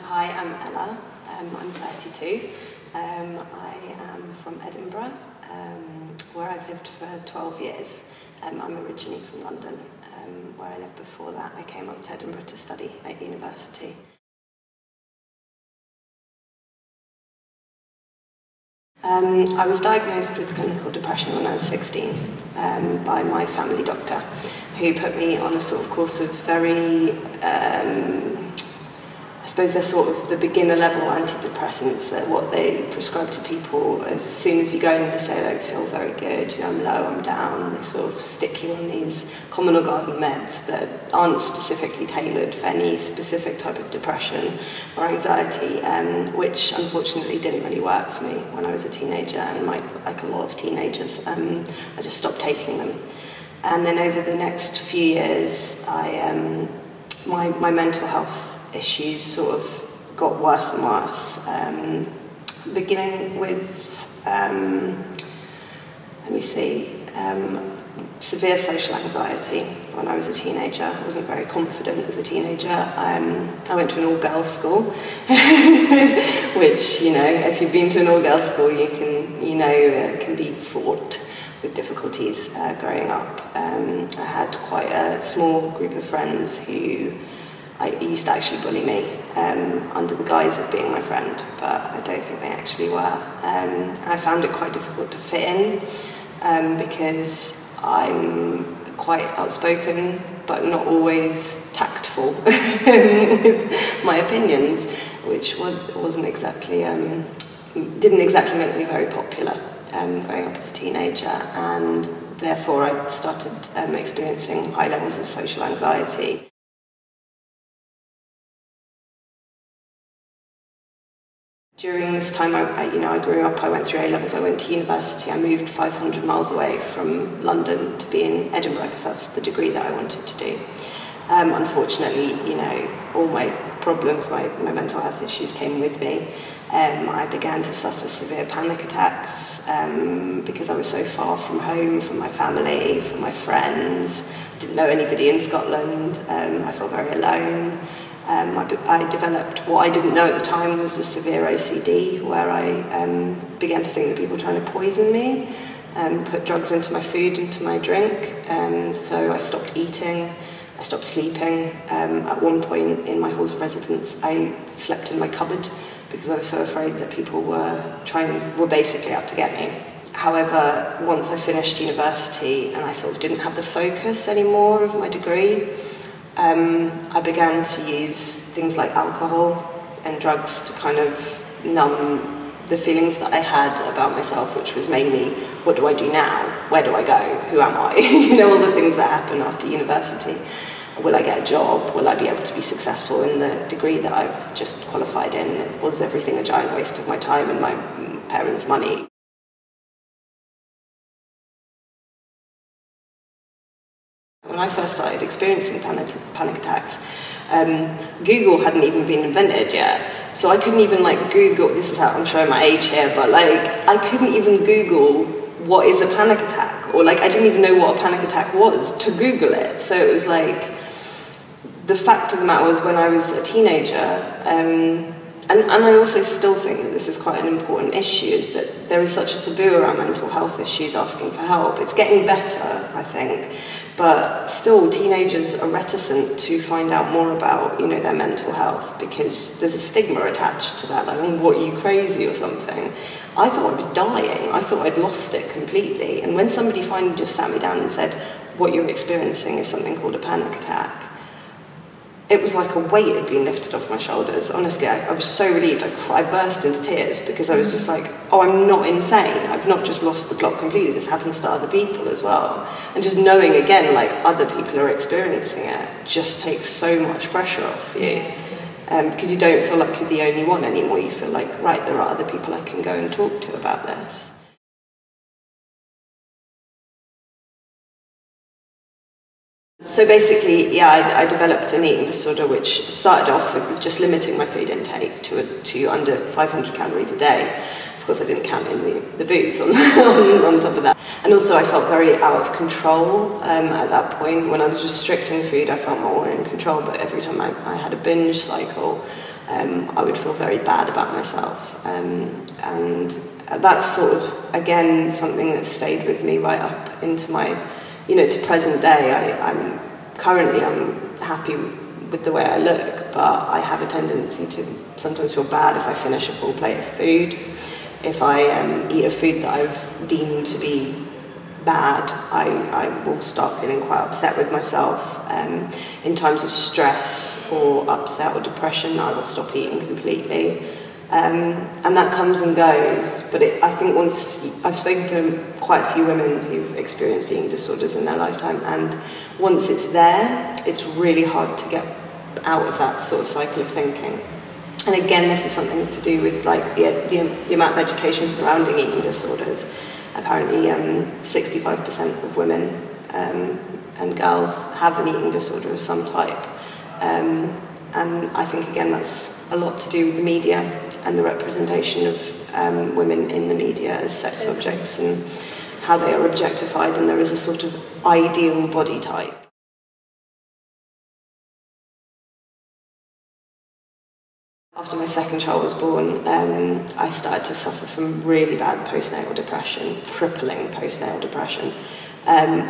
Hi, I'm Ella. I'm 32. I am from Edinburgh, where I've lived for 12 years. I'm originally from London, where I lived before that. I came up to Edinburgh to study at university. I was diagnosed with clinical depression when I was 16 by my family doctor, who put me on a sort of course of very, I suppose they're sort of the beginner level antidepressants. They're what they prescribe to people as soon as you go in and you say, I don't feel very good, you know, I'm low, I'm down. They sort of stick you on these common or garden meds that aren't specifically tailored for any specific type of depression or anxiety, which unfortunately didn't really work for me when I was a teenager, and like a lot of teenagers, I just stopped taking them. And then over the next few years, my mental health issues sort of got worse and worse, beginning with, severe social anxiety when I was a teenager. I wasn't very confident as a teenager. I went to an all-girls school, which, you know, if you've been to an all-girls school, you can be fraught with difficulties growing up. I had quite a small group of friends who used to actually bully me under the guise of being my friend, but I don't think they actually were. I found it quite difficult to fit in because I'm quite outspoken, but not always tactful with my opinions, which wasn't exactly, didn't exactly make me very popular growing up as a teenager, and therefore I started experiencing high levels of social anxiety. During this time, I grew up, I went through A-levels, I went to university, I moved 500 miles away from London to be in Edinburgh because that's the degree that I wanted to do. Unfortunately, you know, all my problems, my mental health issues came with me. I began to suffer severe panic attacks because I was so far from home, from my family, from my friends. I didn't know anybody in Scotland. I felt very alone. I developed what I didn't know at the time was a severe OCD, where I began to think that people were trying to poison me, put drugs into my food, into my drink. So I stopped eating, I stopped sleeping. At one point in my halls of residence, I slept in my cupboard because I was so afraid that people were basically out to get me. However, once I finished university and I sort of didn't have the focus anymore of my degree, I began to use things like alcohol and drugs to kind of numb the feelings that I had about myself, which was mainly, what do I do now? Where do I go? Who am I? You know, all the things that happen after university. Will I get a job? Will I be able to be successful in the degree that I've just qualified in? Was everything a giant waste of my time and my parents' money? When I first started experiencing panic attacks, Google hadn't even been invented yet. So I couldn't even Google, this is how I'm showing my age here, but I couldn't even Google what is a panic attack, or I didn't even know what a panic attack was to Google it. So it was the fact of the matter was, when I was a teenager, and I also still think that this is quite an important issue, is that there is such a taboo around mental health issues, asking for help. It's getting better, I think, but still teenagers are reticent to find out more about, you know, their mental health because there's a stigma attached to that, oh, what, are you crazy or something? I thought I was dying. I thought I'd lost it completely. And when somebody finally just sat me down and said, what you're experiencing is something called a panic attack, it was like a weight had been lifted off my shoulders. Honestly, I was so relieved. I burst into tears because I was just like, oh, I'm not insane. I've not just lost the plot completely. This happens to other people as well. And just knowing, again, other people are experiencing it just takes so much pressure off you. Because you don't feel like you're the only one anymore. You feel like, right, there are other people I can go and talk to about this. So basically, yeah, I developed an eating disorder which started off with just limiting my food intake to under 500 calories a day. Of course, I didn't count in the booze on top of that. And also I felt very out of control at that point. When I was restricting food, I felt more in control, but every time I had a binge cycle, I would feel very bad about myself. And that's sort of, again, something that's stayed with me right up into my, to present day. I'm happy with the way I look, but I have a tendency to sometimes feel bad if I finish a full plate of food. If I eat a food that I've deemed to be bad, I will start feeling quite upset with myself. In times of stress or upset or depression, I will stop eating completely. And that comes and goes, but I think I've spoken to quite a few women who've experienced eating disorders in their lifetime, and once it's there, it's really hard to get out of that sort of cycle of thinking. And again, this is something to do with like the amount of education surrounding eating disorders. Apparently 65% of women and girls have an eating disorder of some type. And I think, again, that's a lot to do with the media and the representation of women in the media as sex objects and how they are objectified, and there is a sort of ideal body type. After my second child was born, I started to suffer from really bad postnatal depression, crippling postnatal depression,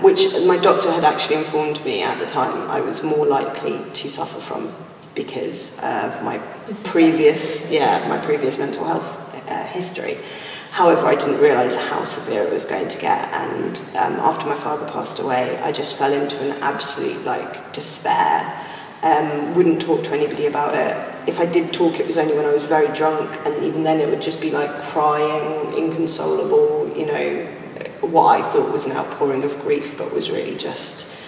which my doctor had actually informed me at the time I was more likely to suffer from because of my previous mental health history. However, I didn't realise how severe it was going to get, and after my father passed away, I just fell into an absolute despair. Wouldn't talk to anybody about it. If I did talk, it was only when I was very drunk, and even then it would just be crying, inconsolable, what I thought was an outpouring of grief, but was really just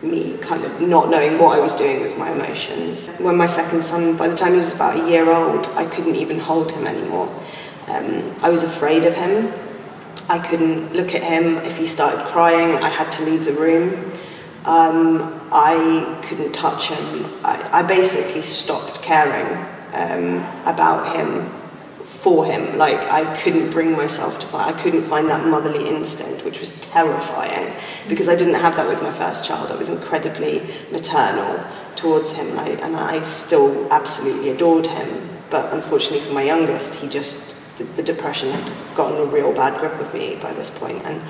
me kind of not knowing what I was doing with my emotions. When my second son, by the time he was about a year old, I couldn't even hold him anymore. I was afraid of him. I couldn't look at him. If he started crying, I had to leave the room. I couldn't touch him. I basically stopped caring about him, for him. I couldn't bring myself to fight. I couldn't find that motherly instinct, which was terrifying, because I didn't have that with my first child. I was incredibly maternal towards him, and I still absolutely adored him. But unfortunately for my youngest, the depression had gotten a real bad grip of me by this point. And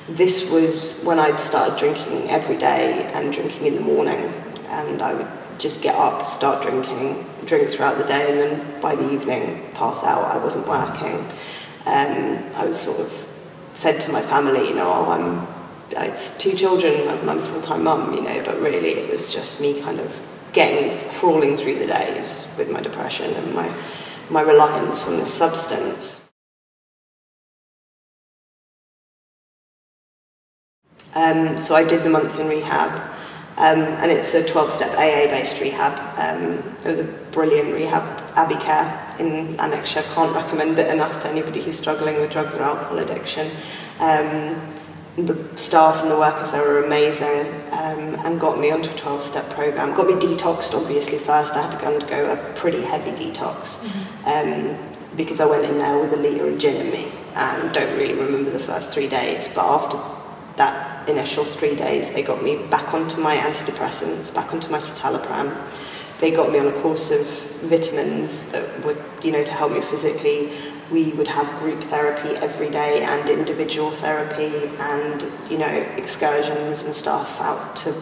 this was when I'd started drinking every day and drinking in the morning, and I would just get up, start drinking, drink throughout the day, and then by the evening pass out. I wasn't working. I was sort of said to my family, it's 2 children, I'm a full-time mum, but really it was just me kind of crawling through the days with my depression and my reliance on this substance. So I did the month in rehab, and it's a 12-step AA-based rehab. It was a brilliant rehab, Abbey Care in Lanarkshire. Can't recommend it enough to anybody who's struggling with drugs or alcohol addiction. The staff and the workers there were amazing, and got me onto a 12-step program. Got me detoxed, obviously, first. I had to undergo a pretty heavy detox, because I went in there with a litre of gin in me, and don't really remember the first 3 days. But after that initial 3 days, they got me back onto my antidepressants, back onto my citalopram. They got me on a course of vitamins that would, to help me physically. We would have group therapy every day and individual therapy and, excursions and stuff out to,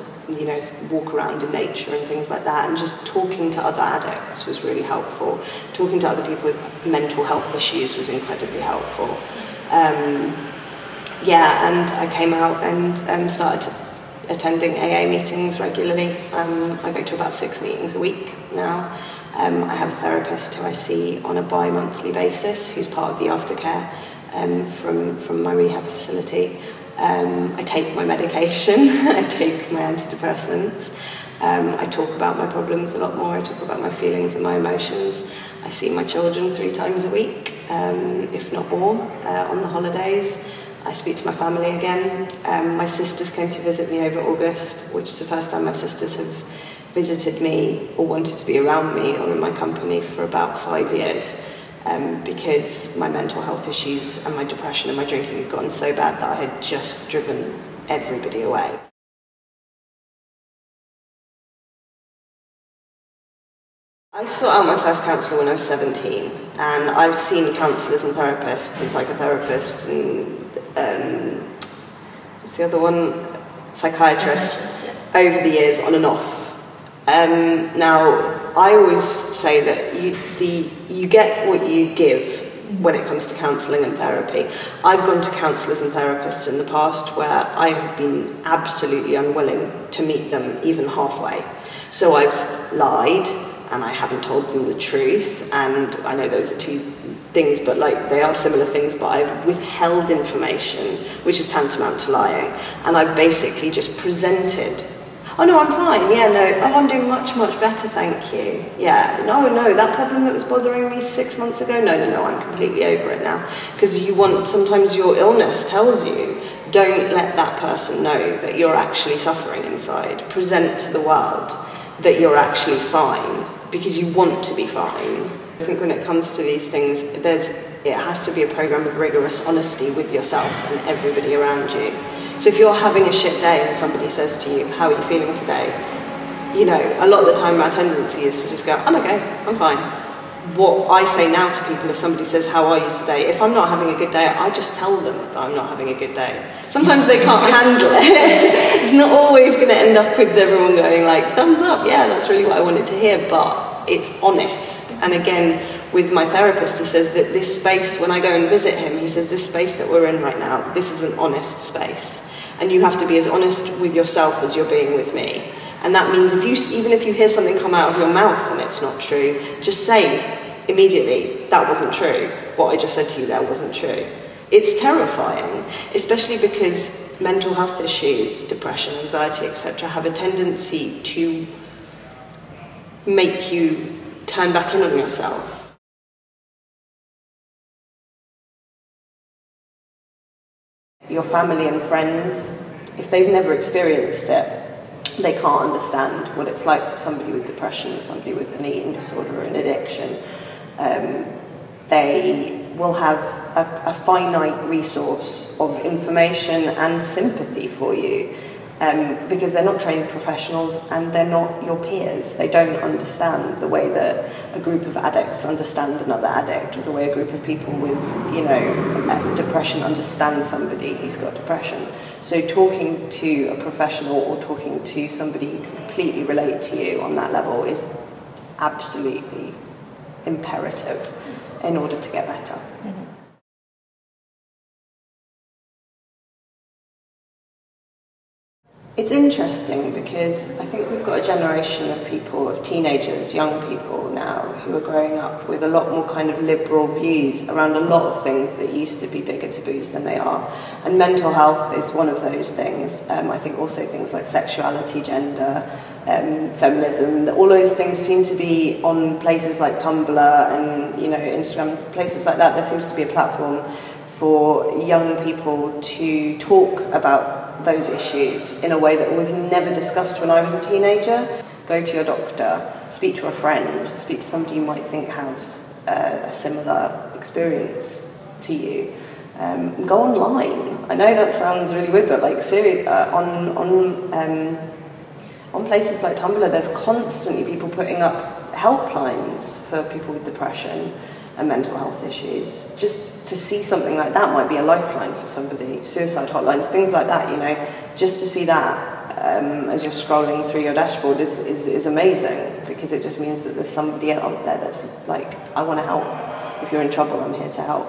walk around in nature and things like that. And just talking to other addicts was really helpful. Talking to other people with mental health issues was incredibly helpful. And I came out and started attending AA meetings regularly. I go to about 6 meetings a week now. I have a therapist who I see on a bi-monthly basis, who's part of the aftercare from my rehab facility. I take my medication, I take my antidepressants. I talk about my problems a lot more. I talk about my feelings and my emotions. I see my children 3 times a week, if not more, on the holidays. I speak to my family again. My sisters came to visit me over August, which is the first time my sisters have visited me or wanted to be around me or in my company for about 5 years, because my mental health issues and my depression and my drinking had gotten so bad that I had just driven everybody away. I sought out my first counsellor when I was 17, and I've seen counsellors and therapists and psychotherapists and what's the other one? Psychiatrists over the years, on and off. Now, I always say that you get what you give when it comes to counselling and therapy. I've gone to counsellors and therapists in the past where I have been absolutely unwilling to meet them even halfway. So I've lied, and I haven't told them the truth, and I know those are two things, but like they are similar things, but I've withheld information, which is tantamount to lying, and I've basically just presented, oh no, I'm fine, yeah, no, oh, I'm doing much, much better, thank you, yeah, no, that problem that was bothering me 6 months ago, no, I'm completely over it now, because sometimes your illness tells you, don't let that person know that you're actually suffering inside, present to the world that you're actually fine, because you want to be fine. I think when it comes to these things, it has to be a program of rigorous honesty with yourself and everybody around you. So if you're having a shit day and somebody says to you, how are you feeling today? You know, a lot of the time my tendency is to just go, I'm okay, I'm fine. What I say now to people, if somebody says, how are you today? If I'm not having a good day, I just tell them that I'm not having a good day. Sometimes they can't handle it. It's not always going to end up with everyone going like, thumbs up, yeah, that's really what I wanted to hear, but it's honest. And again, with my therapist, he says that this space, when I go and visit him, he says this space that we're in right now, this is an honest space. And you have to be as honest with yourself as you're being with me. And that means even if you hear something come out of your mouth and it's not true, just say immediately, that wasn't true. What I just said to you there wasn't true. It's terrifying, especially because mental health issues, depression, anxiety, etc., have a tendency to make you turn back in on yourself. Your family and friends, if they've never experienced it, they can't understand what it's like for somebody with depression, somebody with an eating disorder or an addiction. They will have a finite resource of information and sympathy for you because they're not trained professionals and they're not your peers. They don't understand the way that a group of addicts understand another addict, or the way a group of people with, depression understand somebody who's got depression. So talking to a professional or talking to somebody who can completely relate to you on that level is absolutely imperative in order to get better. Mm-hmm. It's interesting because I think we've got a generation of people, of teenagers, young people now, who are growing up with a lot more kind of liberal views around a lot of things that used to be bigger taboos than they are. And mental health is one of those things. I think also things like sexuality, gender, feminism, all those things seem to be on places like Tumblr and Instagram, places like that. There seems to be a platform for young people to talk about those issues in a way that was never discussed when I was a teenager. Go to your doctor, speak to a friend, speak to somebody you might think has a similar experience to you. Go online. I know that sounds really weird, but like on places like Tumblr, there's constantly people putting up helplines for people with depression and mental health issues. Just to see something like that might be a lifeline for somebody. Suicide hotlines, things like that, just to see that as you're scrolling through your dashboard is amazing, because it just means that there's somebody out there that's like, I want to help. If you're in trouble, I'm here to help.